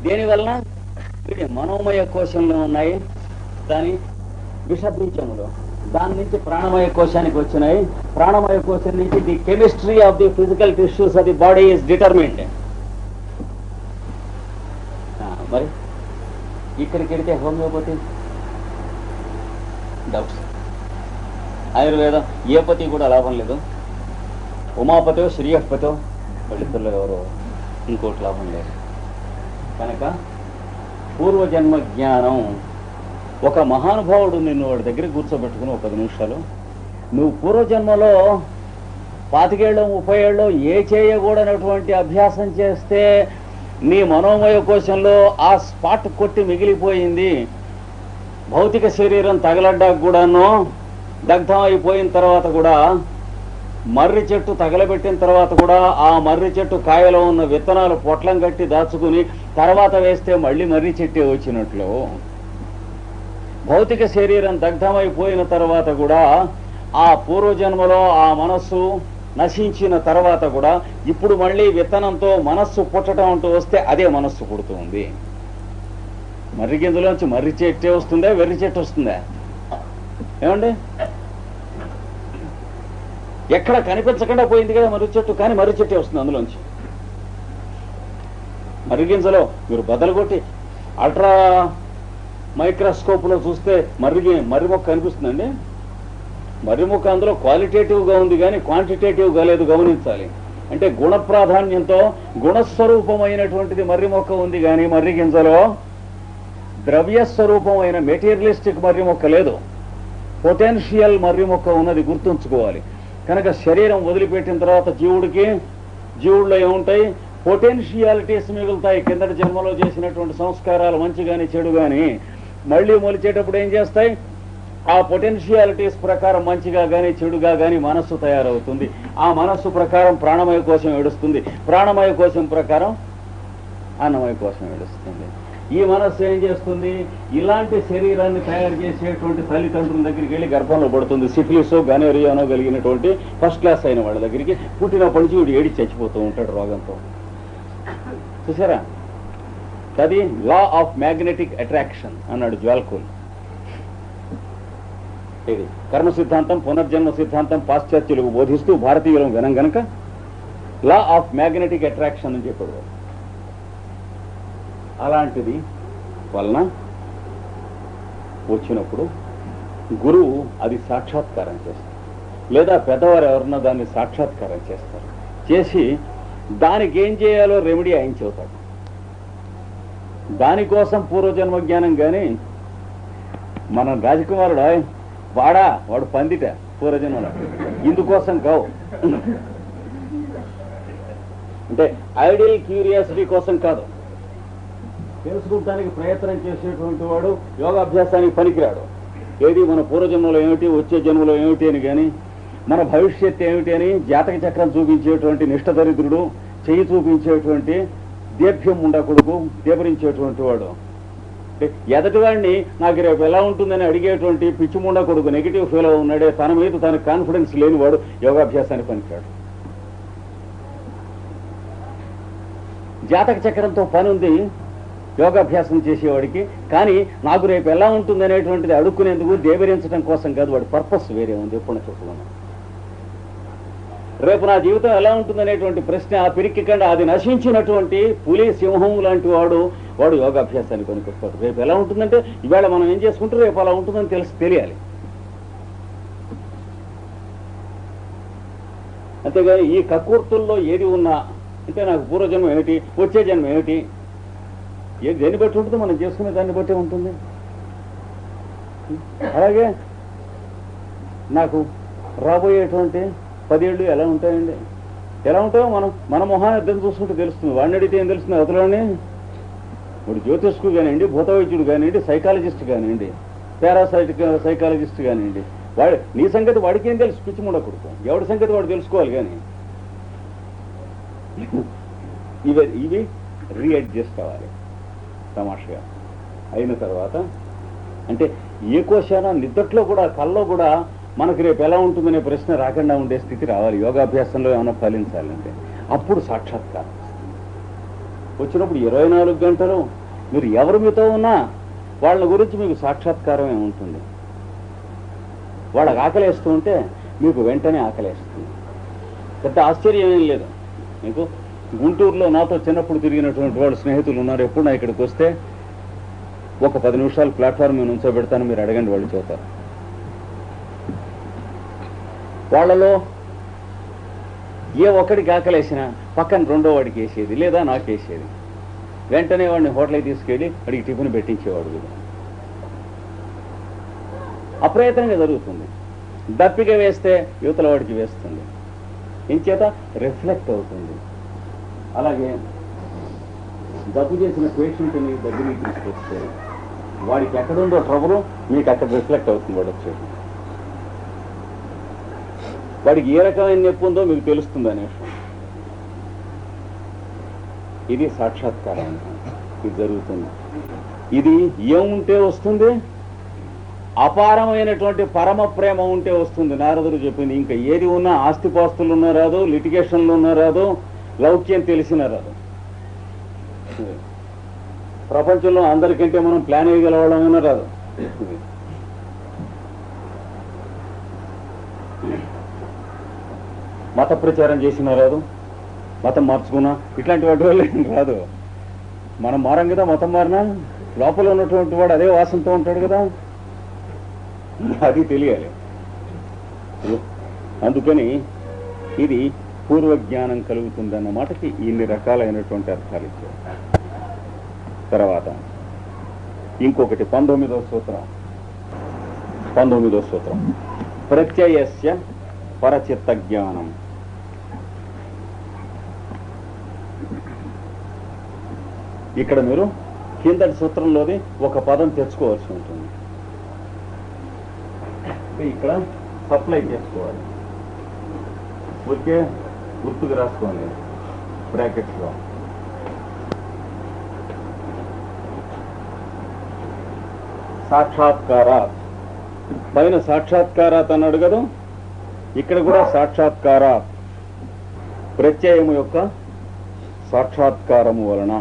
దేనివలన వీడి మనోమయ కోశంలో ఉన్నాయి, దాని విషబీజములు, దాని నుంచి ప్రాణమయ కోశానికి వచ్చినాయి. ప్రాణమయ కోశం నుంచి the chemistry of the physical tissues of the body is determined. మరి ఇక్కడికి వెళితే హోమియోపతి, డౌట్స్. ఆయుర్వేదం ఏ పతి కూడా లాభం లేదు. ఉమాపతో శ్రీయపతో వాళ్ళిద్దరిలో ఎవరో ఇంకోటి లాభం లేదు. కనుక పూర్వజన్మ జ్ఞానం, ఒక మహానుభావుడు నిన్ను వాడి దగ్గర కూర్చోబెట్టుకుని ఒక 10 నిమిషాలు, నువ్వు పూర్వజన్మలో 25 ఏళ్ళు 30 ఏళ్ళు ఏ చేయకూడనటువంటి అభ్యాసం చేస్తే నీ మనోమయ కోశంలో ఆ స్పాట్ కొట్టి మిగిలిపోయింది. భౌతిక శరీరం తగలడ్డాక కూడాను, దగ్ధం అయిపోయిన తర్వాత కూడా, మర్రి చెట్టు తగలబెట్టిన తర్వాత కూడా ఆ మర్రి చెట్టు కాయలో ఉన్న విత్తనాలు పొట్లం కట్టి దాచుకుని తర్వాత వేస్తే మళ్ళీ మర్రి చెట్టే వచ్చినట్లు, భౌతిక శరీరం దగ్ధమైపోయిన తర్వాత కూడా ఆ పూర్వజన్మలో ఆ మనస్సు నశించిన తర్వాత కూడా ఇప్పుడు మళ్ళీ విత్తనంతో మనస్సు పుట్టడం అంటూ వస్తే అదే మనస్సు పుడుతుంది. మర్రి గింజలోంచి మర్రి చెట్టే వస్తుందా, వెర్రి చెట్టు వస్తుందా? ఏమండి, ఎక్కడ కనిపించకుండా పోయింది కదా మర్రి చెట్టు, కానీ మర్రి చెట్టే వస్తుంది అందులోంచి. మర్రి గింజలో మీరు బద్దలు కొట్టి అల్ట్రా మైక్రోస్కోప్ లో చూస్తే మర్రి మొక్క కనిపిస్తుందండి. మర్రి మొక్క అందులో క్వాలిటేటివ్గా ఉంది కానీ క్వాంటిటేటివ్గా లేదు, గమనించాలి. అంటే గుణ ప్రాధాన్యంతో గుణస్వరూపమైనటువంటిది మర్రి మొక్క ఉంది కానీ మర్రి గింజలో ద్రవ్యస్వరూపమైన మెటీరియలిస్టిక్ మర్రి మొక్క లేదు. పొటెన్షియల్ మర్రి మొక్క ఉన్నది, గుర్తుంచుకోవాలి. కనుక శరీరం వదిలిపెట్టిన తర్వాత జీవుల్లో ఏముంటాయి? పొటెన్షియాలిటీస్ మిగులుతాయి. కిందటి జన్మలో చేసినటువంటి సంస్కారాలు మంచి కానీ చెడు కానీ మళ్ళీ మొలిచేటప్పుడు ఏం చేస్తాయి? ఆ పొటెన్షియాలిటీస్ ప్రకారం మంచిగా కానీ చెడుగా కానీ మనస్సు తయారవుతుంది. ఆ మనస్సు ప్రకారం ప్రాణమయ కోశం ఏడుస్తుంది, ప్రాణమయ కోశం ప్రకారం అన్నమయ కోశం ఏడుస్తుంది. ఈ మనస్సు ఏం చేస్తుంది? ఇలాంటి శరీరాన్ని తయారు చేసేటువంటి తల్లిదండ్రుల దగ్గరికి వెళ్ళి గర్భంలో పడుతుంది. సిఫిలిసో గనోరియానో కలిగినటువంటి ఫస్ట్ క్లాస్ అయిన వాళ్ళ దగ్గరికి పుట్టినప్పటి నుంచి వీడు ఏడి చచ్చిపోతూ ఉంటాడు రోగంతో. చూసారా? అది లా ఆఫ్ మ్యాగ్నెటిక్ అట్రాక్షన్ అన్నాడు జ్వాల్కూల్. ఇది కర్మ సిద్ధాంతం, పునర్జన్మ సిద్ధాంతం పాశ్చాత్యులకు బోధిస్తూ భారతీయులం వినం గనక లా ఆఫ్ మ్యాగ్నెటిక్ అట్రాక్షన్ అని చెప్పాడు. అలాంటిది వలన వచ్చినప్పుడు గురువు అది సాక్షాత్కారం చేస్తారు, లేదా పెద్దవారు ఎవరన్నా దాన్ని సాక్షాత్కారం చేస్తారు. చేసి దానికి ఏం చేయాలో రెమెడీ ఆయన చెబుతాడు. దానికోసం పూర్వజన్మ జ్ఞానం. కానీ మన రాజకుమారుడు వాడు పందిట పూర్వజన్మలో, ఇందుకోసం కావు. అంటే ఐడియల్ క్యూరియాసిటీ కోసం కాదు, తెలుసుకుంటానికి ప్రయత్నం చేసేటువంటి వాడు యోగాభ్యాసానికి పనికిరాడు. ఏది మన పూర్వజన్మలో ఏమిటి, వచ్చే జన్మలో ఏమిటి అని కానీ, మన భవిష్యత్తు ఏమిటి అని జాతక చక్రం చూపించేటువంటి నిష్ఠదరిద్రుడు, చెయ్యి చూపించేటువంటి దేభ్యం ఉండకూడదు దేవరించేటువంటి వాడు, ఎదటివాడిని నాకు రేపు ఎలా ఉంటుందని అడిగేటువంటి పిచ్చిముండ కొడుకు, నెగిటివ్ ఫీల్ ఉన్నాడే, తన మీద తన కాన్ఫిడెన్స్ లేనివాడు యోగాభ్యాసానికి పనికిరాడు. జాతక చక్రంతో పని ఉంది యోగాభ్యాసం చేసేవాడికి, కానీ నాకు రేపు ఎలా ఉంటుంది అనేటువంటిది అడుక్కునేందుకు దేవరించడం కోసం కాదు. వాడి పర్పస్ వేరే ఉంది. ఎప్పుడు చెప్పుకున్నాను, రేపు నా జీవితం ఎలా ఉంటుందనేటువంటి ప్రశ్న పిరికికండా అది నశించినటువంటి పులి సింహం లాంటి వాడు యోగాభ్యాసానికి పనికొస్తాడు. రేపు ఎలా ఉంటుందంటే ఇవాళ మనం ఏం చేసుకుంటే రేపు అలా ఉంటుందని తెలియాలి. అంతేగాని ఈ కక్కుర్తుల్లో ఏది ఉన్నా అంటే నాకు పూర్వజన్మ ఏమిటి, వచ్చే జన్మ ఏమిటి, ఏది దేన్ని బట్టి ఉంటుందో మనం చేసుకునే దాన్ని బట్టే ఉంటుంది. అలాగే నాకు రాబోయేటువంటి 10 ఏళ్ళు ఎలా ఉంటాయండి, ఎలా ఉంటాయో మన మొహాన్ని అర్థం చూసుకుంటూ తెలుస్తుంది. వాడిని అడిగితే ఏం తెలుస్తుంది అవతలని? వాడు జ్యోతిష్కు కానివ్వండి, భూతవైద్యుడు కానివ్వండి, సైకాలజిస్ట్ కానివ్వండి, సైకాలజిస్ట్ కానివ్వండి, వాడు నీ సంగతి వాడికి ఏం తెలుసు? పిచ్చి ఉండకూడదు. ఎవడి సంగతి వాడు తెలుసుకోవాలి. కానీ ఇవి రీఅడ్జస్ట్ అవ్వాలి తమాషగా అయిన తర్వాత. అంటే ఏ కోశాన నిద్దట్లో కూడా, కల్లో కూడా మనకు రేపు ఎలా ఉంటుందనే ప్రశ్న రాకుండా ఉండే స్థితి రావాలి. యోగాభ్యాసంలో ఏమైనా ఫలించాలంటే అప్పుడు సాక్షాత్కారం. వచ్చినప్పుడు 24 గంటలు మీరు ఎవరు మీతో ఉన్నా వాళ్ళ గురించి మీకు సాక్షాత్కారమే ఉంటుంది. వాళ్ళకి ఆకలేస్తూ ఉంటే మీకు వెంటనే ఆకలేస్తుంది. పెద్ద ఆశ్చర్యం ఏం లేదు. మీకు గుంటూరులో నాతో చిన్నప్పుడు తిరిగినటువంటి వాళ్ళు స్నేహితులు ఉన్నారు. ఎప్పుడు నా ఇక్కడికి వస్తే ఒక 10 నిమిషాలు ప్లాట్ఫామ్ మీద ఉంచోబెడతాను, మీరు అడగండి, వాళ్ళు చూస్తారు. వాళ్ళలో ఏ ఒక్కడికి ఆకలేసినా పక్కన రెండో వాడికి వేసేది, లేదా నాకు వేసేది. వెంటనే వాడిని హోటల్కి తీసుకెళ్ళి వాడికి టిఫిన్ పెట్టించేవాడు. వీడు అప్రయత్నంగా జరుగుతుంది. దప్పిక వేస్తే యువతల వాడికి వేస్తుంది, ఇంచేత రిఫ్లెక్ట్ అవుతుంది. అలాగే జబ్బు చేసిన పేషెంట్ని దగ్గరికి తీసుకొస్తే వాడికి ఎక్కడుందో ట్రబుల్ మీకు అక్కడ రిఫ్లెక్ట్ అవుతుంది. వాడు వచ్చేది వాడికి ఏ రకమైన నొప్పి ఉందో మీకు తెలుస్తుంది అనే విషయం. ఇది సాక్షాత్కారం, ఇది జరుగుతుంది. ఇది ఏముంటే వస్తుంది? అపారమైనటువంటి పరమ ప్రేమ ఉంటే వస్తుంది. నారదుడు చెప్పింది. ఇంకా ఏది ఉన్నా, ఆస్తిపాస్తులు ఉన్నా రాదు, లిటిగేషన్లు ఉన్నా రాదు, లౌక్యం తెలిసినా రాదు. ప్రపంచంలో అందరికంటే మనం ప్లాన్ వేయగలవాళ్ళమైనా రాదు. మత ప్రచారం చేసినా రాదు, మతం మార్చుకున్నా ఇట్లాంటి వాటి వల్ల రాదు. మనం మారం కదా, మతం మారినా లోపల ఉన్నటువంటి వాడు అదే వాసనతో ఉంటాడు కదా, అది తెలియాలి. అందుకని ఇది పూర్వజ్ఞానం కలుగుతుందన్న మాటకి ఇన్ని రకాలైనటువంటి అర్థాలు ఇచ్చారు. తర్వాత ఇంకొకటి 19వ సూత్రం. 19వ సూత్రం ప్రత్యయస్య పరచిత్త జ్ఞానం. ఇక్కడ మీరు కిందటి సూత్రంలోది ఒక పదం తెచ్చుకోవాల్సి ఉంటుంది. ఇక్కడ సప్లై చేసుకోవాలి. ఊరికే గుర్తుకు రాసుకోండి బ్రాకెట్స్లో. సాక్షాత్కారాత్, పైన సాక్షాత్కారాత్ అన్నాడు కదా, ఇక్కడ కూడా సాక్షాత్కారాత్, ప్రత్యయము యొక్క సాక్షాత్కారము వలన.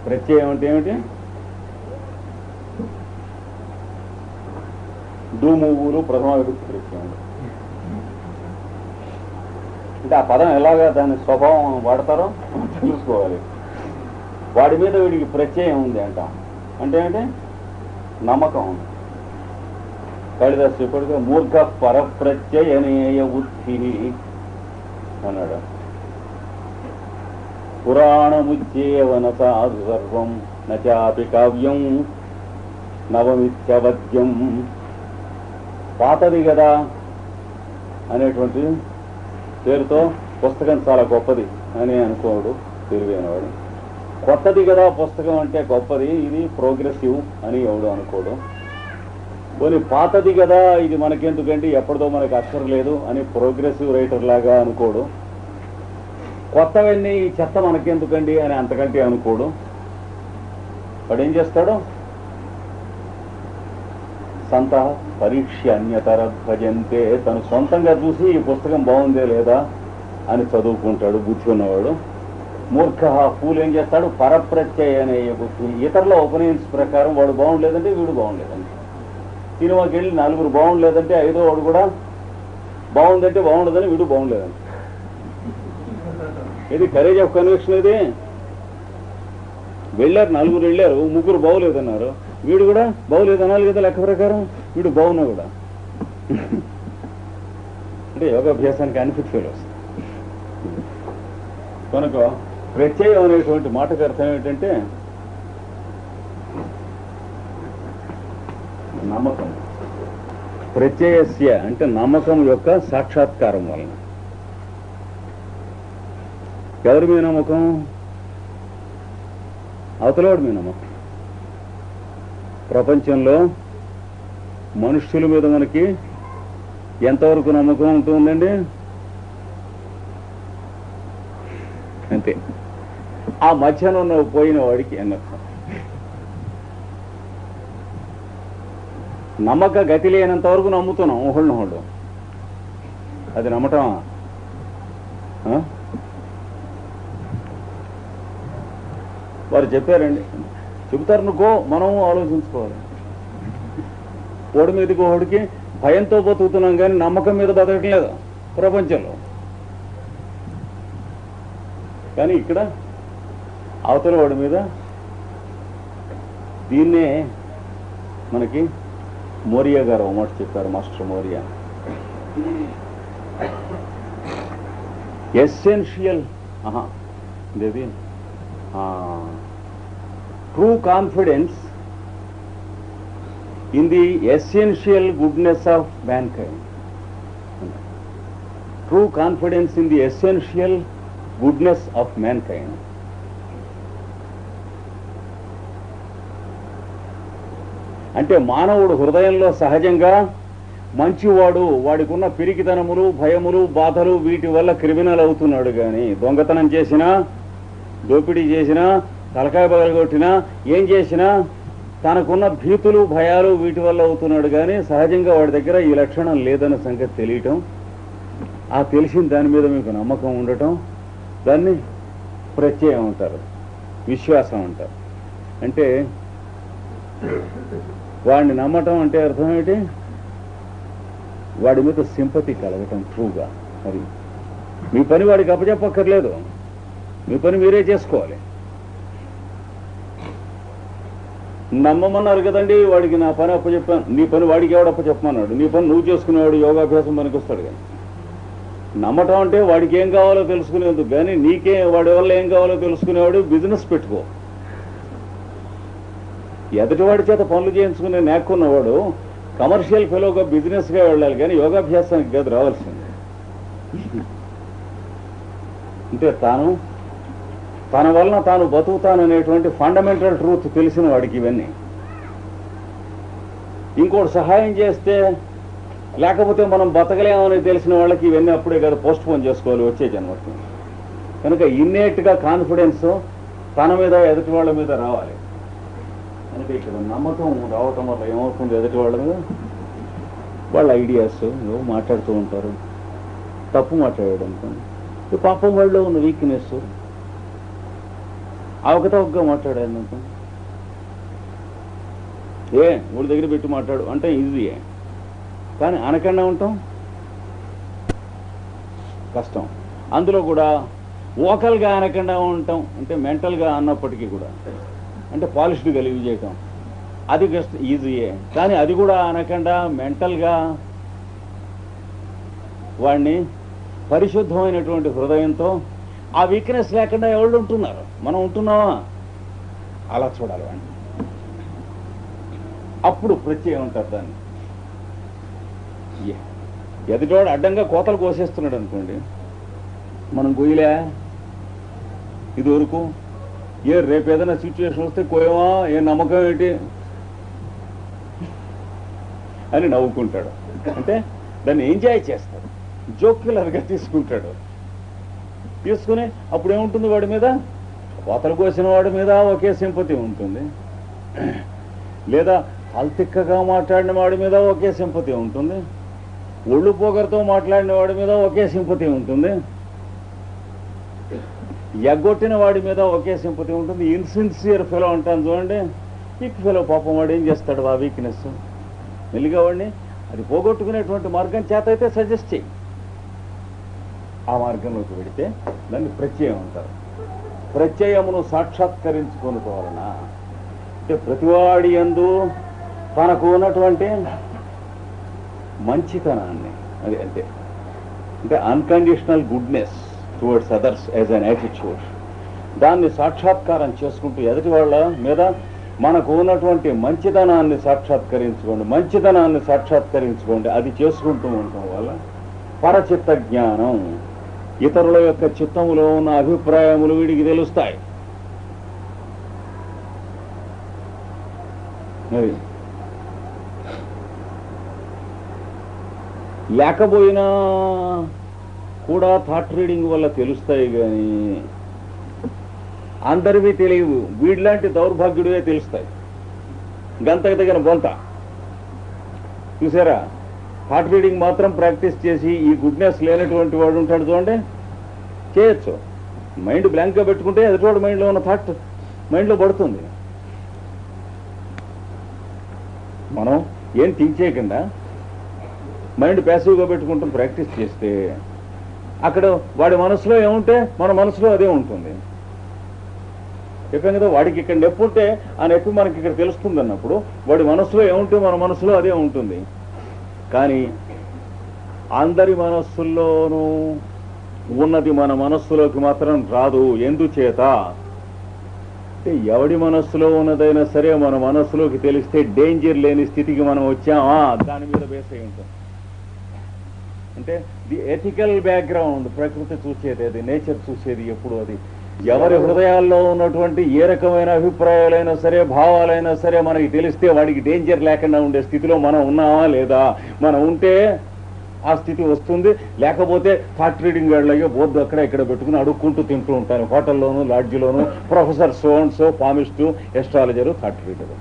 ప్రత్యయం అంటే ఏమిటి? డూమూవులు ప్రథమ విభక్తి ప్రత్యయం. అంటే ఆ పదం ఎలాగా దాని స్వభావం వాడతారో చూసుకోవాలి. వాడి మీద వీడికి ప్రత్యయం ఉంది అంట. అంటే ఏంటి? నమ్మకం ఉంది. కాళిదాసు చెప్పాడుగా, మూర్ఖ పరప్రత్యయనేయ బుద్ధి అన్నాడు. పురాణముచ్యేవన సాధు సర్వం నచాపి కావ్యం నవమిత్యవద్యం. పాతది కదా అనేటువంటి పేరుతో పుస్తకం చాలా గొప్పది అని అనుకోడు తెలివైనవాడు. కొత్తది కదా పుస్తకం అంటే గొప్పది, ఇది ప్రోగ్రెసివ్ అని ఎవడు అనుకోడు. పోనీ పాతది కదా ఇది మనకెందుకండి, ఎప్పటిదో మనకు అక్కర్లేదు అని ప్రోగ్రెసివ్ రైటర్ లాగా అనుకోడు. కొత్తవన్నీ ఈ చెత్త మనకెందుకండి అని అంతకంటే అనుకోడు. వాడు ఏం చేస్తాడు? సంత పరీక్ష అన్యతర భజంతే, తను సొంతంగా చూసి ఈ పుస్తకం బాగుందే లేదా అని చదువుకుంటాడు బుద్ధి ఉన్నవాడు. మూర్ఖ ఫూల్ ఏం చేస్తాడు? పరప్రత్యయ అనే బుద్ధి, ఇతరుల ఒపీనియన్స్ ప్రకారం వాడు బాగుండలేదంటే వీడు బాగుండలేదండి. సినిమాకి వెళ్ళి 4 బాగుండలేదంటే 5వ వాడు కూడా బాగుందంటే బాగుండదని వీడు బాగుండలేదండి. ఇది కరేజ్ ఆఫ్ కన్విక్షన్. ఇది వెళ్ళారు, 4 వెళ్ళారు, 3 బాగులేదన్నారు, వీడు కూడా బాగులేదు అనాలి కదా లెక్క ప్రకారం. వీడు బాగున్నా కూడా అంటే యోగాభ్యాసానికి అనిపిస్తుంది వస్తుంది. కనుక ప్రత్యయం అనేటువంటి మాటకు అర్థం ఏమిటంటే నమ్మకం. ప్రత్యయస్య అంటే నమ్మకం యొక్క సాక్షాత్కారం వలన. ఎవరి మీద నమ్మకం? అవతలవాడి మీద నమ్మకం. ప్రపంచంలో మనుష్యుల మీద మనకి ఎంతవరకు నమ్మకం ఉంటుందండి? అంతే. ఆ మధ్యన ఉన్న పోయిన వాడికి నమ్మకం. నమ్మక గతి లేనంత వరకు నమ్ముతున్నాం ఒకళ్ళనొకళ్ళు. అది నమ్మటమా? వారు చెప్పారండి, చెబుతారనుకో మనం ఆలోచించుకోవాలి. ఓడి మీదకి ఓడికి భయంతో బతుకుతున్నాం కానీ నమ్మకం మీద బతకడం లేదు ప్రపంచంలో. కానీ ఇక్కడ అవతల వాడి మీద దీన్నే మనకి మోరియా గారు ఒక మాట చెప్పారు, మాస్టర్ మోరియా. ఎసెన్షియల్ ఇదేది true confidence in the essential goodness of mankind. True confidence in the essential goodness of mankind. అంటే మానవుడు హృదయంలో సహజంగా మంచివాడు, వాడికున్న పిరికితనములు, భయములు, బాధలు వీటి వల్ల క్రిమినల్ అవుతున్నాడు. కానీ దొంగతనం చేసినా, దోపిడీ చేసినా, తలకాయ పగలగొట్టినా, ఏం చేసినా తనకున్న భీతులు, భయాలు వీటి వల్ల అవుతున్నాడు. కానీ సహజంగా వాడి దగ్గర ఈ లక్షణం లేదన్న సంగతి తెలియటం, ఆ తెలిసిన దాని మీద మీకు నమ్మకం ఉండటం, దాన్ని ప్రత్యయం అంటారు, విశ్వాసం అంటారు. అంటే వాడిని నమ్మటం అంటే అర్థం ఏంటి? వాడి మీద సింపతి కలగటం ట్రూగా. మరి మీ పని వాడికి అప్పచెప్పక్కర్లేదు, మీ పని మీరే చేసుకోవాలి. నమ్మమన్నారు కదండి, వాడికి నా పని అప్పచెప్పాను, నీ పని వాడికి ఎవడు అప్పచెప్పమన్నాడు? నీ పని నువ్వు చేసుకునేవాడు యోగాభ్యాసం పనికి వస్తాడు. కానీ నమ్మటం అంటే వాడికి ఏం కావాలో తెలుసుకునేందుకు, కానీ నీకే వాడి వల్ల ఏం కావాలో తెలుసుకునేవాడు బిజినెస్ పెట్టుకో. ఎదుటివాడి చేత పనులు చేయించుకునే నేక్కున్నవాడు కమర్షియల్ ఫెలోగా బిజినెస్గా వెళ్ళాలి, కానీ యోగాభ్యాసానికి కాదు రావాల్సింది. అంటే తన వలన తాను బతుకుతాననేటువంటి ఫండమెంటల్ ట్రూత్ తెలిసిన వాడికి ఇవన్నీ. ఇంకోటి సహాయం చేస్తే, లేకపోతే మనం బతకలేమని తెలిసిన వాళ్ళకి ఇవన్నీ అప్పుడే కదా పోస్ట్ పోన్ చేసుకోవాలి వచ్చే జన్మకి. కనుక ఇన్నేట్గా కాన్ఫిడెన్స్ తన మీద ఎదుటి వాళ్ళ మీద రావాలి. కనుక ఇక్కడ నమ్మకం రావటం వల్ల ఏమవుతుంది? ఎదుటి వాళ్ళ మీద వాళ్ళ ఐడియాస్ మాట్లాడుతూ ఉంటారు, తప్పు మాట్లాడాడు అనుకోండి, పాపం వాళ్ళలో ఉన్న వీక్నెస్ అవకతవకగా మాట్లాడాను అనుకోండి, ఊడి దగ్గర పెట్టి మాట్లాడు అంటే ఈజీయే, కానీ అనకుండా ఉంటాం కష్టం. అందులో కూడా ఓకల్గా అనకుండా ఉంటాం అంటే మెంటల్గా అన్నప్పటికీ కూడా, అంటే పాలిష్డ్ కలిగి చేయటం అది కష్టం, ఈజీయే. కానీ అది కూడా అనకుండా మెంటల్గా వాడిని పరిశుద్ధమైనటువంటి హృదయంతో ఆ వీక్నెస్ లేకుండా ఎవరు ఉంటున్నారు? మనం ఉంటున్నావా? అలా చూడాలి వాడిని. అప్పుడు ప్రత్యయం ఉంటారు దాన్ని. ఎదుటివాడు అడ్డంగా కోతలు కోసేస్తున్నాడు అనుకోండి, మనం కొయ్యలే ఇదివరకు, రేపు ఏదైనా సిచ్యువేషన్ వస్తే కోయమా, ఏ నమ్మకం ఏంటి అని నవ్వుకుంటాడు. అంటే దాన్ని ఎంజాయ్ చేస్తాడు, జోక్యులర్గా తీసుకుంటాడు. తీసుకుని అప్పుడు ఏముంటుంది? వాడి మీద, కోతలు కోసిన వాడి మీద ఒకే సింపతి ఉంటుంది, లేదా అల్తిక్కగా మాట్లాడిన వాడి మీద ఒకే సింపతి ఉంటుంది, ఒళ్ళు పోగరతో మాట్లాడిన వాడి మీద ఒకే సింపతి ఉంటుంది, ఎగ్గొట్టిన వాడి మీద ఒకే సింపతి ఉంటుంది. ఇన్సిన్సియర్ ఫెలో అంటాను చూడండి, వీక్ ఫెలో పాపం వాడు ఏం చేస్తాడు? ఆ వీక్నెస్ మెల్లిగా వాడిని అది పోగొట్టుకునేటువంటి మార్గం చేత అయితే సజెస్ట్ చేయి. ఆ మార్గంలోకి వెడితే దాన్ని ప్రత్యయం అంటారు. ప్రత్యయమును సాక్షాత్కరించుకోవలన అంటే ప్రతివాడి యందు తనకు ఉన్నటువంటి మంచితనాన్ని, అది అంటే unconditional goodness towards others as an attitude, దాన్ని సాక్షాత్కారం చేసుకుంటూ ఎదుటి వాళ్ళ మీద మనకు ఉన్నటువంటి మంచితనాన్ని సాక్షాత్కరించుకోండి. అది చేసుకుంటూ ఉండటం వల్ల పరచిత్త జ్ఞానం, ఇతరుల యొక్క చిత్తములో ఉన్న అభిప్రాయములు వీడికి తెలుస్తాయి. లేకపోయినా కూడా థాట్ రీడింగ్ వల్ల తెలుస్తాయి, కానీ అందరివి తెలియవు. వీడిలాంటి దౌర్భాగ్యుడివే తెలుస్తాయి. గంతకు తగిన బొంత చూసారా? థాట్ రీడింగ్ మాత్రం ప్రాక్టీస్ చేసి ఈ గుడ్నెస్ లేనటువంటి వాడు ఉంటాడు చూడండి, చేయొచ్చు. మైండ్ బ్లాంక్గా పెట్టుకుంటే ఎదుటివాడు మైండ్లో ఉన్న థాట్ మైండ్లో పడుతుంది. మనం ఏం థింక్ చేయకుండా మైండ్ ప్యాసివ్గా పెట్టుకుంటూ ప్రాక్టీస్ చేస్తే అక్కడ వాడి మనసులో ఏముంటే మన మనసులో అదే ఉంటుంది. చెప్పాం కదా, వాడికి ఇక్కడ నొప్పి ఉంటే ఆ నొప్పి మనకి ఇక్కడ తెలుస్తుంది అన్నప్పుడు వాడి మనసులో ఏముంటే మన మనసులో అదే ఉంటుంది. కానీ అందరి మనస్సుల్లోనూ ఉన్నది మన మనస్సులోకి మాత్రం రాదు. ఎందుచేత అంటే ఎవడి మనస్సులో ఉన్నదైనా సరే మన మనస్సులోకి తెలిస్తే డేంజర్ లేని స్థితికి మనం వచ్చామా దాని మీద బేస్ అయి ఉంటుంది. అంటే ది ఎథికల్ బ్యాక్గ్రౌండ్, ప్రకృతి చూసేది, అది నేచర్ చూసేది ఎప్పుడు అది ఎవరి హృదయాల్లో ఉన్నటువంటి ఏ రకమైన అభిప్రాయాలైనా సరే భావాలైనా సరే మనకి తెలిస్తే వాడికి డేంజర్ లేకుండా ఉండే స్థితిలో మనం ఉన్నామా లేదా. మనం ఉంటే ఆ స్థితి వస్తుంది, లేకపోతే థాట్ రీడింగ్ వాళ్ళగా బోర్డు అక్కడ ఇక్కడ పెట్టుకుని అడుక్కుంటూ తింటూ ఉంటాను హోటల్లోనూ లాడ్జిలోనూ. Professor so and so, palmist, astrologer, thought reader.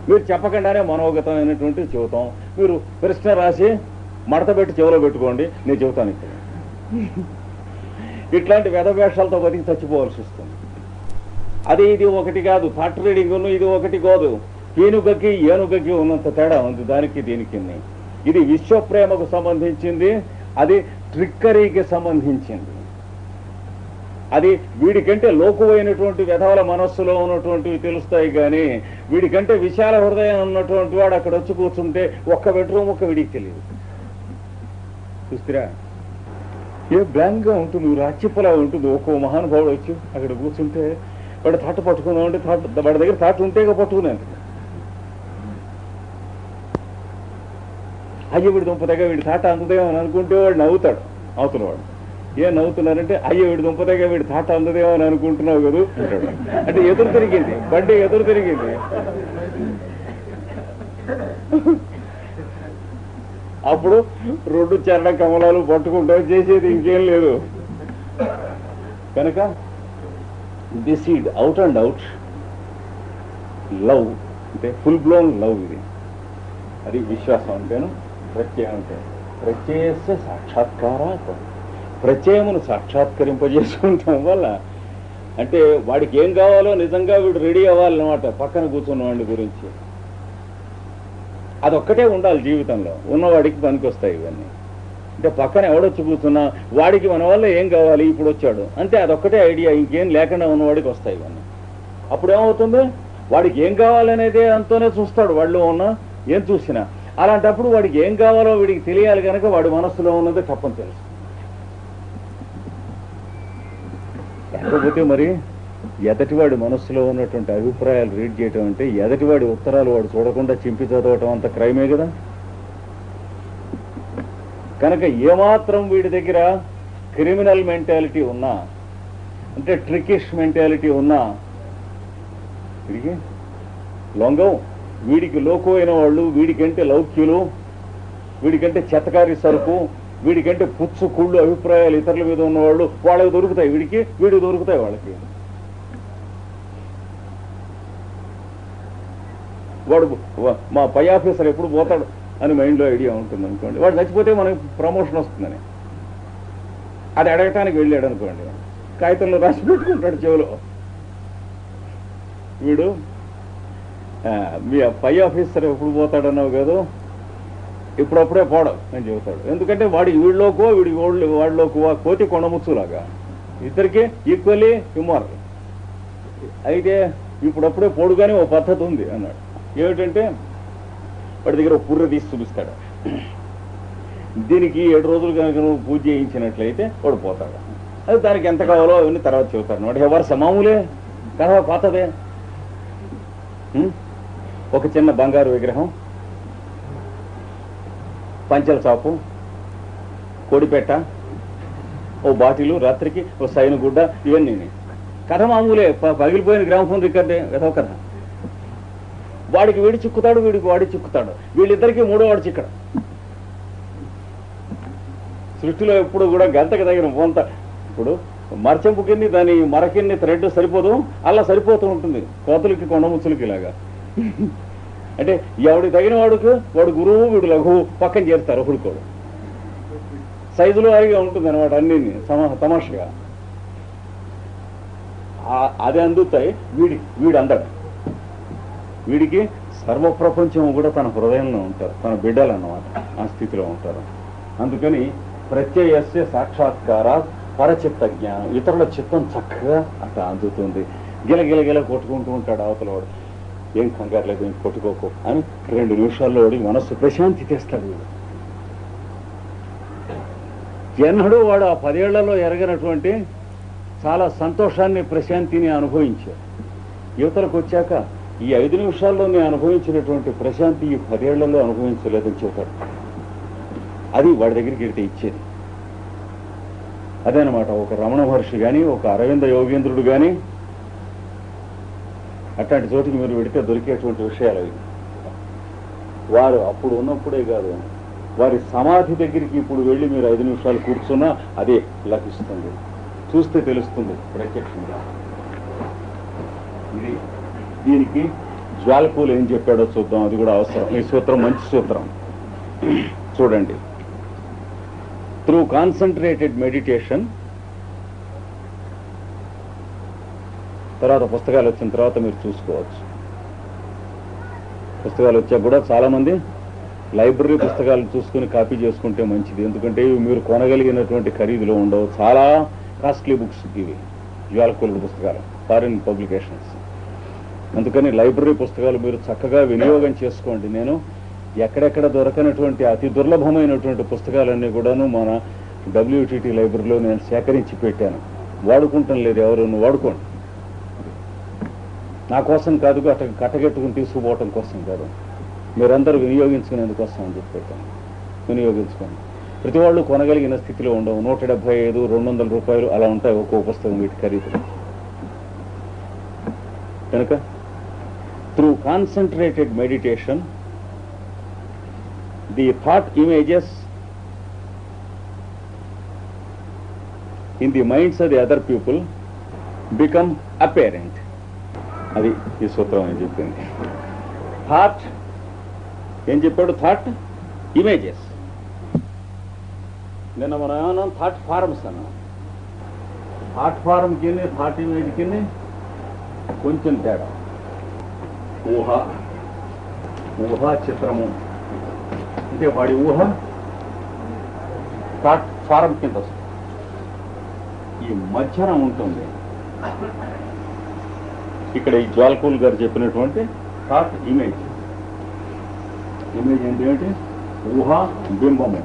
మీరు చెప్పకుండానే మనోగతమైనటువంటి చెబుతాం. మీరు ప్రశ్న రాసి మడత పెట్టి చెవిలో పెట్టుకోండి, నేను చెబుతాను ఇక్కడ. ఇట్లాంటి వేషాలతో బతికి చచ్చిపోవాల్సి వస్తుంది. అది ఇది ఒకటి కాదు, థాట్ రీడింగ్ ఇది ఒకటి కాదు. ఏనుగకి ఏనుగకి ఉన్నంత తేడా ఉంది దానికి దీనికి. ఇది విశ్వప్రేమకు సంబంధించింది, అది ట్రిక్కరీకి సంబంధించింది. అది వీడికంటే లోకువైనటువంటి వెధవల మనస్సులో ఉన్నటువంటివి తెలుస్తాయి. కానీ వీడికంటే విశాల హృదయం ఉన్నటువంటి వాడు అక్కడ వచ్చి కూర్చుంటే ఒక్క బెడ్రూమ్ ఒక్క వీడికి తెలియదు. చూస్తారా, ఏ బ్లాంక్గా ఉంటుంది, రాచిప్పలా ఉంటుంది. ఒక్కో మహానుభావుడు వచ్చి అక్కడ కూర్చుంటే వాడు తాట పట్టుకుందామంటే వాడి దగ్గర తాట ఉంటేగా పట్టుకున్నాను. అయ్యో వీడి దుంపదగా వీడి తాట అందుదేమో అని అనుకుంటే వాడు నవ్వుతాడు అవతల వాడు. ఏం నవ్వుతున్నారంటే అయ్యో వీడి దుంపదగా వీడి తాట అందుదేమో అని అనుకుంటున్నావు కదా అంటాడు. అంటే ఎదురు తిరిగింది, బండి ఎదురు తిరిగింది. అప్పుడు రెండు చరణ కమలాలు పట్టుకుంటాం, చేసేది ఇంకేం లేదు. కనుక the seed out and out love అంటే ఫుల్ బ్లోన్ లవ్. ఇది అది విశ్వాసం అంటేను. ప్రత్యయం అంటే ప్రత్యయస్య సాక్షాత్కారాత్, ప్రత్యయమును సాక్షాత్కరింపజేసుకుంటాం వల్ల. అంటే వాడికి ఏం కావాలో నిజంగా వీడు రెడీ అవ్వాలన్నమాట పక్కన కూర్చున్న వాడి గురించి. అదొక్కటే ఉండాలి జీవితంలో, ఉన్నవాడికి పనికొస్తాయి ఇవన్నీ. అంటే పక్కన ఎవడొచ్చి కూర్చున్నా వాడికి మన వల్ల ఏం కావాలి ఇప్పుడు వచ్చాడు అంతే, అదొక్కటే ఐడియా, ఇంకేం లేకుండా ఉన్నవాడికి వస్తాయి ఇవన్నీ. అప్పుడు ఏమవుతుంది, వాడికి ఏం కావాలనేదే అంతోనే చూస్తాడు వాళ్ళు ఉన్న ఏం చూసినా. అలాంటప్పుడు వాడికి ఏం కావాలో వీడికి తెలియాలి కనుక వాడి మనస్సులో ఉన్నదే తప్పని తెలుసు. లేకపోతే మరి ఎదటివాడి మనస్సులో ఉన్నటువంటి అభిప్రాయాలు రీడ్ చేయటం అంటే ఎదటివాడి ఉత్తరాలు వాడు చూడకుండా చింపి చదవటం అంత క్రైమే కదా. కనుక ఏమాత్రం వీడి దగ్గర క్రిమినల్ మెంటాలిటీ ఉన్నా, అంటే ట్రికిష్ మెంటాలిటీ ఉన్నా వీడికి లొంగం. వీడికి లోకువైన వాళ్ళు, వీడికంటే లౌక్యులు, వీడికంటే చెత్తకారి సరుకు, వీడికంటే పుచ్చు కుళ్ళు అభిప్రాయాలు ఇతరుల మీద ఉన్నవాళ్ళు వాళ్ళకి దొరుకుతాయి, వీడికి దొరుకుతాయి వాళ్ళకి. వాడు మా పై ఆఫీసర్ ఎప్పుడు పోతాడు అని మైండ్లో ఐడియా ఉంటుంది అనుకోండి. వాడు చచ్చిపోతే మనకి ప్రమోషన్ వస్తుందని అది అడగటానికి వెళ్ళాడు అనుకోండి, కాగితంలో రాసి పెట్టుకుంటాడు చెవులో. వీడు మీ పై ఆఫీసర్ ఎప్పుడు పోతాడన్నావు కదా, ఇప్పుడప్పుడే పోవడం అని చెబుతాడు. ఎందుకంటే వాడికి వీళ్ళలోకో వీడికి వాడిలోకో కోతి కొండముచ్చులాగా ఇద్దరికీ ఈక్వల్లీ ఇమ్మారల్. అయితే ఇప్పుడప్పుడే పోడుగానే ఓ పద్ధతి ఉంది అన్నాడు. ఏమిటంటే వాడి దగ్గర పుర్ర తీసి చూపిస్తాడు. దీనికి 7 రోజులు కనుక నువ్వు పూజ చేయించినట్లయితే వాడు పోతాడు. అది దానికి ఎంత కావాలో అవన్నీ తర్వాత చెబుతాడు. వాడు ఎవరు మామూలే కదా, పాతదే. ఒక చిన్న బంగారు విగ్రహం, పంచల చాపు, కోడిపెట్ట, ఓ బాటిలు, రాత్రికి ఓ సైను గుడ్డ, ఇవన్నీ కథ మామూలే. పగిలిపోయిన గ్రామఫోన్ రికార్డే ఏదో కథ. వాడికి వీడి చిక్కుతాడు, వీడికి వాడి చిక్కుతాడు, వీళ్ళిద్దరికీ మూడోవాడు చిక్కడు. సృష్టిలో ఎప్పుడు కూడా గంతకి తగిన పొంత. ఇప్పుడు మరచెంపుకిన్ని దాని మరకిన్ని థ్రెడ్ సరిపోదు, అలా సరిపోతూ ఉంటుంది కోతులకి కొండముచ్చులకి ఇలాగా. అంటే ఎవడికి తగిన వాడుకు వాడు గురువు, వీడు లఘువు పక్కన చేస్తారు ఒకడుకోడు. సైజులో అరిగా ఉంటుంది అనమాట అన్ని తమాషగా. అది అందుతాయి, వీడు అందడు. వీడికి సర్వప్రపంచం కూడా తన హృదయంలో ఉంటారు, తన బిడ్డలు అన్నమాట, ఆ స్థితిలో ఉంటారు. అందుకని ప్రత్యయస్య సాక్షాత్కార పరచిత్త జ్ఞానం, ఇతరుల చిత్తం చక్కగా అట్లా అందుతుంది. గిలగిలగిల కొట్టుకుంటూ ఉంటాడు అవతల వాడు, ఏం కంగారు లేదు, ఏం కొట్టుకోకు అని 2 నిమిషాల్లో వాడి మనస్సు ప్రశాంతి తెస్తాడు. వీడు ఎన్నడూ వాడు ఆ 10 ఏళ్లలో ఎరగనటువంటి చాలా సంతోషాన్ని, ప్రశాంతిని అనుభవించాడు. యువతలకు వచ్చాక ఈ 5 నిమిషాల్లో నేను అనుభవించినటువంటి ప్రశాంతి ఈ 10 ఏళ్లలో అనుభవించలేదని చెబుతాడు. అది వాడి దగ్గరికి వెళ్తే ఇచ్చేది. అదేనమాట ఒక రమణ మహర్షి కానీ, ఒక అరవింద యోగేంద్రుడు కానీ, అట్లాంటి చోటికి మీరు వెడితే దొరికేటువంటి విషయాలు అవి. వారు అప్పుడు ఉన్నప్పుడే కాదు, వారి సమాధి దగ్గరికి ఇప్పుడు వెళ్ళి మీరు 5 నిమిషాలు కూర్చున్నా అదే లభిస్తుంది, చూస్తే తెలుస్తుంది ప్రత్యక్షంగా. ఇది దీనికి జ్వాలపూలు ఏం చెప్పాడో చూద్దాం, అది కూడా అవసరం. ఈ సూత్రం మంచి సూత్రం, చూడండి. త్రూ కాన్సన్ట్రేటెడ్ మెడిటేషన్, తర్వాత పుస్తకాలు వచ్చిన తర్వాత మీరు చూసుకోవచ్చు. పుస్తకాలు వచ్చాక కూడా చాలామంది లైబ్రరీ పుస్తకాలు చూసుకుని కాపీ చేసుకుంటే మంచిది. ఎందుకంటే ఇవి మీరు కొనగలిగినటువంటి ఖరీదులో ఉండవు, చాలా కాస్ట్లీ బుక్స్ ఇవి జ్వాలపూలు పుస్తకాలు, ఫారిన్ పబ్లికేషన్స్. అందుకని లైబ్రరీ పుస్తకాలు మీరు చక్కగా వినియోగం చేసుకోండి. నేను ఎక్కడెక్కడ దొరకనటువంటి అతి దుర్లభమైనటువంటి పుస్తకాలన్నీ కూడాను మన WTT లైబ్రరీలో నేను సేకరించి పెట్టాను. వాడుకుంటాం లేదు, ఎవరు వాడుకోండి. నా కోసం కాదు, కట్టగెట్టుకుని తీసుకుపోవటం కోసం కాదు, మీరందరూ వినియోగించుకునేందుకోసం అని చెప్పి పెట్టాను. వినియోగించుకోండి. ప్రతి వాళ్ళు కొనగలిగిన స్థితిలో ఉండవు. 175, 200 రూపాయలు అలా ఉంటాయి ఒక్కో పుస్తకం వీటి ఖరీదు. కనుక through concentrated meditation the thought images in the minds of the other people become apparent. అది ఈ సూత్రం అని చెప్పింది. థాట్ ఏం చెప్పాడు? Thought images. నిన్న మనం ఏమన్నాం? థాట్ ఫార్మ్స్ అన్నాం. థాట్ ఫార్మ్ కింద థాట్ ఇమేజ్ కింద కొంచెం తేడా. ఊహా చిత్రము అంటే వాడి ఊహ థాట్ ఫారం కింద వస్తుంది. ఈ మధ్యన ఉంటుంది ఇక్కడ ఈ జ్వాలపూల్ గారు చెప్పినటువంటి థాట్ ఇమేజ్. ఇమేజ్ ఏంటి? ఊహా బింబము.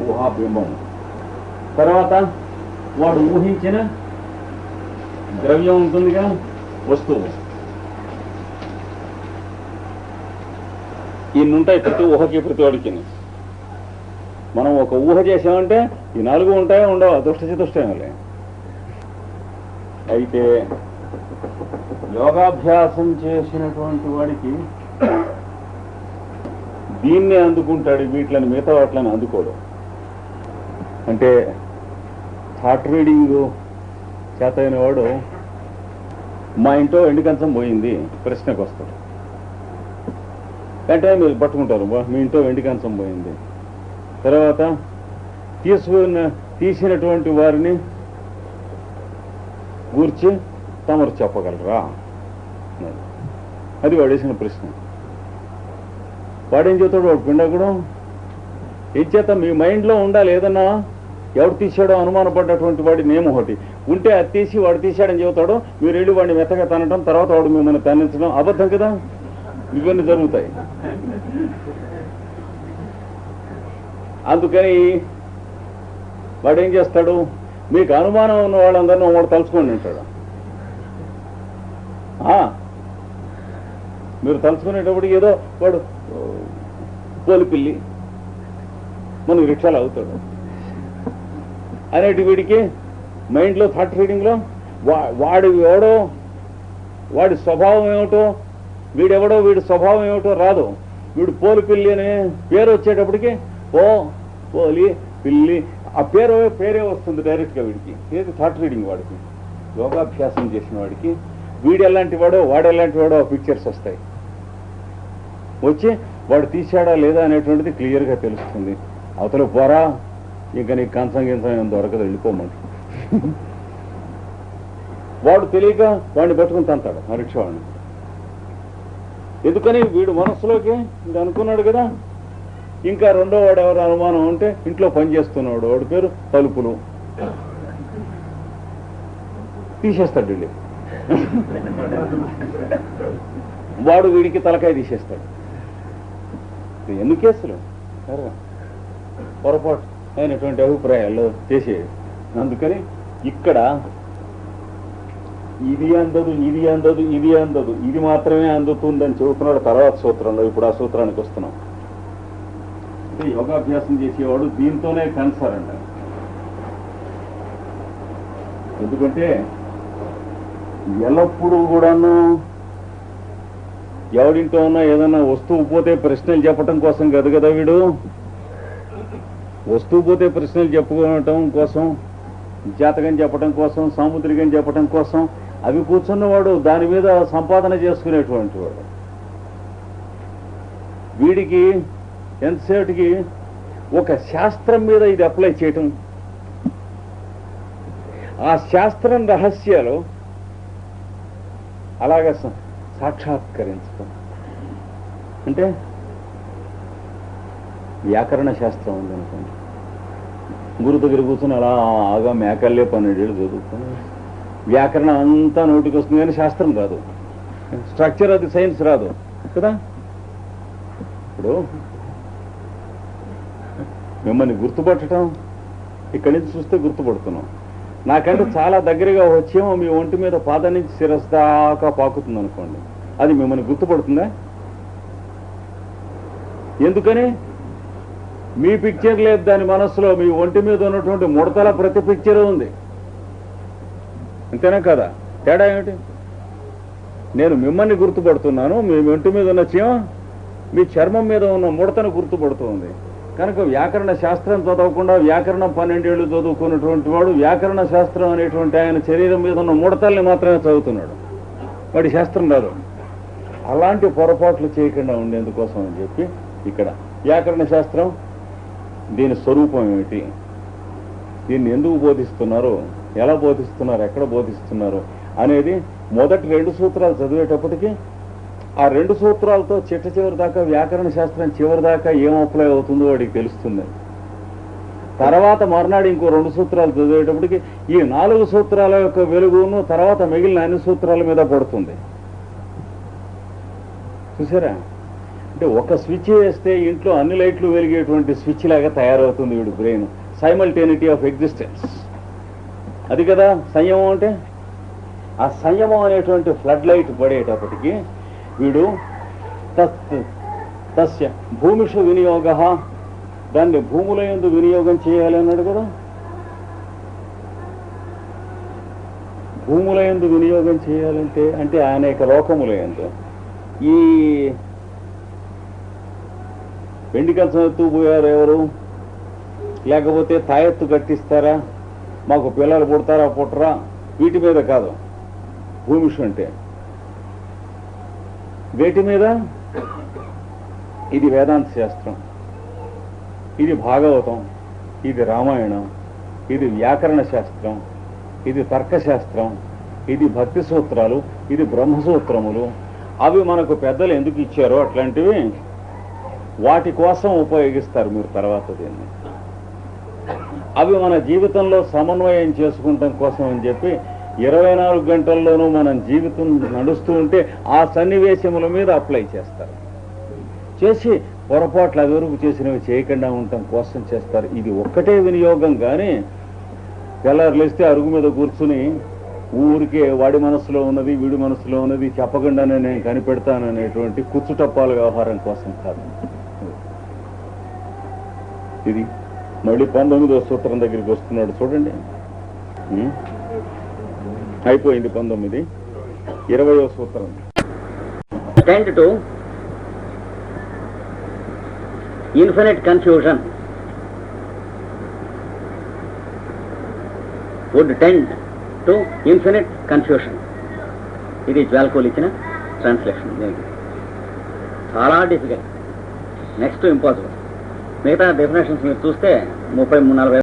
ఊహా బింబము తర్వాత వాడు ఊహించిన ద్రవ్యం ఉంటుందిగా, వస్తువు. ఇన్నుంటాయి ప్రతి ఊహకి, ప్రతి వాడికి. మనం ఒక ఊహ చేసామంటే ఈ 4 ఉంటాయో ఉండవు, అదృష్టచతుష్టయములే. అయితే యోగాభ్యాసం చేసినటువంటి వాడికి దీన్నే అందుకుంటాడు, వీటిని మిగతా వాటిని అందుకోడు. అంటే థాట్ రీడింగ్ చేతైన వాడు మా ఇంట్లో ఎండు కంచం పోయింది ప్రశ్నకు వస్తాడు. వెంటనే మీరు పట్టుకుంటారు, మీ ఇంట్లో వెండి కంచం పోయింది. తర్వాత తీసినటువంటి వారిని గూర్చి తమరు చెప్పగలరా? అది వాడేసిన ప్రశ్న. వాడేం చెబుతాడు? వాడు పిండకుడు. ఏం చేత మీ మైండ్లో ఉండాలి ఏదన్నా, ఎవడు తీసాడో అనుమానపడ్డటువంటి వాడి నేమ్ ఒకటి ఉంటే అది తీసి వాడు తీశాడని చెబుతాడు. మీరు వెళ్ళి వాడిని మెత్తగా తనటం, తర్వాత వాడు మిమ్మల్ని తన్నించడం అబద్ధం కదా. ఇవన్నీ జరుగుతాయి. అందుకని వాడు ఏం చేస్తాడు? మీకు అనుమానం ఉన్న వాళ్ళందరినీ వాడు తలుచుకొని ఉంటాడు. మీరు తలుచుకునేటప్పటికి ఏదో వాడు పోలిపిల్లి మనకు రిక్షాలు అవుతాడు అనేటి వీడికి మైండ్లో థాట్ రీడింగ్లో వాడు ఎవడో, వాడి స్వభావం ఏమిటో, వీడెవడో వీడి స్వభావం ఏమిటో రాదు. వీడు పోలి పిల్లి అనే పేరు వచ్చేటప్పటికి పోలి పిల్లి ఆ పేరే వస్తుంది డైరెక్ట్గా వీడికి. ఏది థాట్ రీడింగ్ వాడికి. యోగాభ్యాసం చేసిన వాడికి వీడు ఎలాంటి వాడో వాడు ఎలాంటి వాడో ఆ పిక్చర్స్ వస్తాయి. వచ్చి వాడు తీసాడా లేదా అనేటువంటిది క్లియర్గా తెలుస్తుంది. అవతల పోరా, ఇంకా నీకు కంచం గించం ఏం దొరకదు, వెళ్ళిపోమంట. వాడు తెలియక వాడిని పట్టుకుని తంతాడు ఆ రిక్షా వాడిని. ఎందుకని వీడు మనస్సులోకి ఇది అనుకున్నాడు కదా. ఇంకా రెండో వాడు ఎవరు అనుమానం ఉంటే ఇంట్లో పని చేస్తున్నాడు, వాడి పేరు తలుపులు, తీసేస్తాడు వీళ్ళు. వాడు వీడికి తలకాయ తీసేస్తాడు. ఎన్ని కేసులు పొరపాటు అయినటువంటి అభిప్రాయాలు చేసేది. అందుకని ఇక్కడ ఇది అందదు, ఇది అందదు, ఇది అందదు, ఇది మాత్రమే అందుతుందని చెబుతున్నాడు తర్వాత సూత్రంలో. ఇప్పుడు ఆ సూత్రానికి వస్తున్నాం. అంటే యోగాభ్యాసం చేసేవాడు దీంతోనే కన్సర్ అంట. ఎందుకంటే ఎల్లప్పుడూ కూడాను ఎవడింటో ఉన్నా ఏదన్నా వస్తువు పోతే ప్రశ్నలు చెప్పటం కోసం కాదు కదా వీడు. వస్తువు పోతే ప్రశ్నలు చెప్పుకోవటం కోసం, జాతకం చెప్పటం కోసం, సాముద్రికం చెప్పటం కోసం అవి కూర్చున్నవాడు దాని మీద సంపాదన చేసుకునేటువంటి వాడు. వీడికి ఎంతసేపటికి ఒక శాస్త్రం మీద ఇది అప్లై చేయటం, ఆ శాస్త్రం రహస్యాలు అలాగే సాక్షాత్కరించడం. అంటే వ్యాకరణ శాస్త్రం ఉందనుకోండి, గురు దగ్గర కూర్చొని అలా ఆగా మేకల్లే 12 ఏళ్ళు చదువుకొని వ్యాకరణం అంతా నోటికి వస్తుంది కానీ శాస్త్రం రాదు, స్ట్రక్చర్ అది సైన్స్ రాదు కదా. ఇప్పుడు మిమ్మల్ని గుర్తుపట్టడం ఇక్కడి నుంచి చూస్తే గుర్తుపడుతున్నాం. నాకంటే చాలా దగ్గరగా వచ్చేమో మీ ఒంటి మీద పాదం నుంచి శిరస్సు దాకా పాకుతుంది అనుకోండి, అది మిమ్మల్ని గుర్తుపడుతుందా? ఎందుకని? మీ పిక్చర్ లేదు దాని మనస్సులో, మీ ఒంటి మీద ఉన్నటువంటి ముడతల ప్రతి పిక్చర్ ఉంది. అంతేనా కదా? తేడా ఏమిటి? నేను మిమ్మల్ని గుర్తుపడుతున్నాను, మీ ఒంటి మీద ఉన్న చీమ మీ చర్మం మీద ఉన్న ముడతను గుర్తుపడుతుంది. కనుక వ్యాకరణ శాస్త్రం చదవకుండా వ్యాకరణం 12 ఏళ్ళు చదువుకున్నటువంటి వాడు వ్యాకరణ శాస్త్రం అనేటువంటి ఆయన శరీరం మీద ఉన్న ముడతల్ని మాత్రమే చదువుతున్నాడు, వాడి శాస్త్రం రాదు. అలాంటి పొరపాట్లు చేయకుండా ఉండేందుకోసం అని చెప్పి ఇక్కడ వ్యాకరణ శాస్త్రం దీని స్వరూపం ఏమిటి, దీన్ని ఎందుకు బోధిస్తున్నారు, ఎలా బోధిస్తున్నారు, ఎక్కడ బోధిస్తున్నారు అనేది మొదటి 2 సూత్రాలు చదివేటప్పటికీ ఆ 2 సూత్రాలతో చివరి దాకా వ్యాకరణ శాస్త్రం చివరి దాకా ఏం అప్లై అవుతుందో వాడికి తెలుస్తుంది. తర్వాత మర్నాడు ఇంకో 2 సూత్రాలు చదివేటప్పటికి ఈ 4 సూత్రాల యొక్క వెలుగును తర్వాత మిగిలిన అన్ని సూత్రాల మీద పడుతుంది. చూసారా? అంటే ఒక స్విచ్ వేస్తే ఇంట్లో అన్ని లైట్లు వెలిగేటువంటి స్విచ్ లాగా తయారవుతుంది వీడు బ్రెయిన్. సైమల్టేనిటీ ఆఫ్ ఎగ్జిస్టెన్స్, అది కదా సంయమం అంటే. ఆ సంయమం అనేటువంటి ఫ్లడ్ లైట్ పడేటప్పటికి వీడు తస్య భూమిషు వినియోగ, దాన్ని భూముల యందు వినియోగం చేయాలి అన్నాడు కదా. భూముల యందు వినియోగం చేయాలంటే అంటే అనేక లోకముల యందు. ఈ వెండి కలసం ఎత్తుకుపోయారు ఎవరు, లేకపోతే తాయెత్తు కట్టిస్తారా, మాకు పిల్లలు పుడతారా పుట్టరా, వీటి మీద కాదు భూమిషు అంటే. వేటి మీద? ఇది వేదాంత శాస్త్రం, ఇది భాగవతం, ఇది రామాయణం, ఇది వ్యాకరణ శాస్త్రం, ఇది తర్కశాస్త్రం, ఇది భక్తి సూత్రాలు, ఇది బ్రహ్మసూత్రములు. అవి మనకు పెద్దలు ఎందుకు ఇచ్చారో అట్లాంటివి వాటి కోసం ఉపయోగిస్తారు మీరు తర్వాత దీన్ని. అవి మన జీవితంలో సమన్వయం చేసుకుంటాం కోసం అని చెప్పి 24 గంటల్లోనూ మనం జీవితం నడుస్తూ ఉంటే ఆ సన్నివేశముల మీద అప్లై చేస్తారు. చేసి పొరపాట్లు అదురుగు చేసినవి చేయకుండా ఉండటం కోసం చేస్తారు. ఇది ఒక్కటే వినియోగం. కానీ తెల్లారులేస్తే అరుగు మీద కూర్చుని ఊరికే వాడి మనసులో ఉన్నది వీడి మనసులో ఉన్నది చెప్పకుండానే నేను కనిపెడతాననేటువంటి కుచ్చుటప్పాల వ్యవహారం కోసం కాదు. ఇది మళ్ళీ 19వ సూత్రం దగ్గరికి వస్తున్నాడు చూడండి. అయిపోయింది 19, 20వ సూత్రం. Tend to infinite confusion, would tend to infinite confusion. ఇది జ్వాల్కోల్ ఇచ్చిన ట్రాన్స్లేషన్. దీనికి చాలా డిఫికల్ట్, నెక్స్ట్ ఇంపాసిబుల్. మిగతా డెఫినేషన్స్ మీరు చూస్తే 30-40